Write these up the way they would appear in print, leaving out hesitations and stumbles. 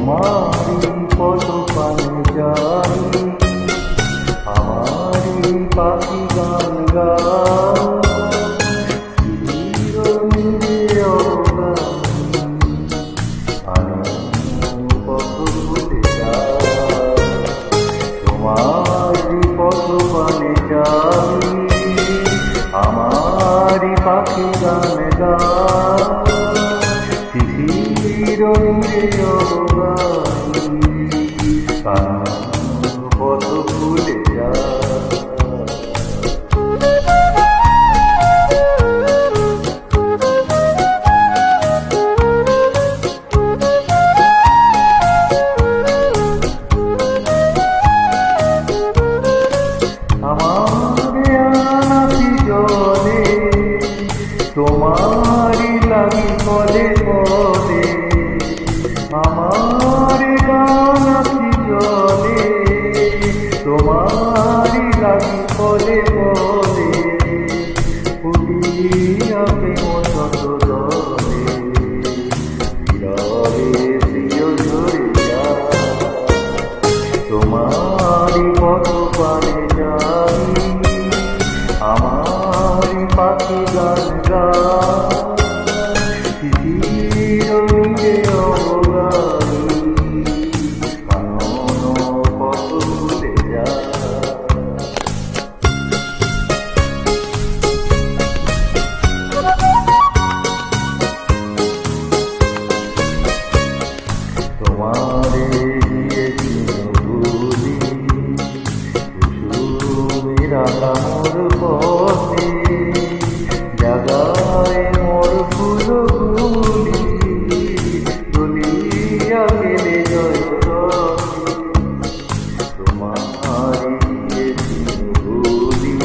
তোমারি পদ পানে যাই, আমারি পাখি গান গায়, চিরনীরে অবগামী, আনন্দ পথ ভুলে যায়। তোমারি পদ পানে যাই, আমারি পাখি গান গায়, চিরনীরে অবগামী, আনন্দ পথ ভুলে যায়। তোমারি লাগি পদে পদে, আমার গান আছি জলে, তোমারি লাগি পদে পদে, ফুটিয়া প্রেম শত দলে, বিরলে প্রিয় ঝরে যায়। তোমারি পদ পানে যাই, আমারি পাখি গান গায়, চিরনীরে অবগামী, কানন পথ ভুলে যায়। তোমারে দিয়েছি ভুলি, কুসুমের আকার পথে, জাগায় মোর ফুলগুলি, তুলিয়া গেলে জয় রথে। তোমারি দিয়েছি ভুলি,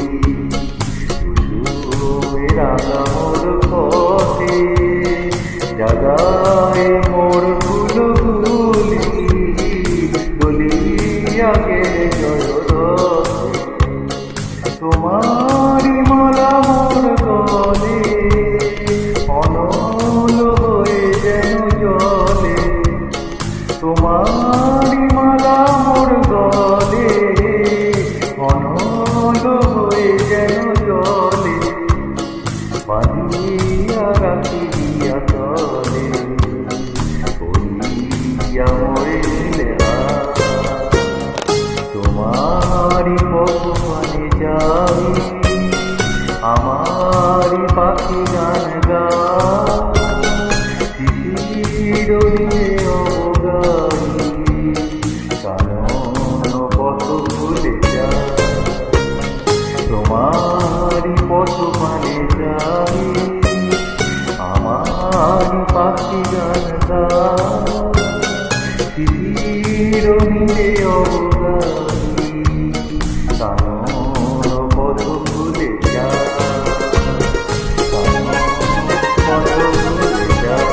কুসুমের আকার পথে, জাগায় মোর ফুলগুলি, তুলিয়া গেলে জয় রথে। তোমারি মালা মোর গলে, অনল হয়ে যেন জলে, তোমারি মালা মোর গলে, অনল হয়ে যেন জলে, বাঁধিয়া রাখি দিয়া তলে, করিয়া মরে নিলে তোমারি পথ পানে যাই, আমারি পাখি গান গায়, চিরনীরে অবগামী, কানন পথ ভুলে যায়। তোমারি পথ পানে যাই, আমারি পাখি গান গায়, চিরনীরে অবগামী, কানন পথ ভুলে যায়। কানন পথ ভুলে যায়,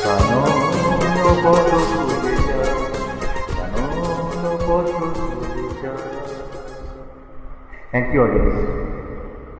কানন পথ ভুলে যায়, কানন পথ ভুলে যায়। Thank you audience.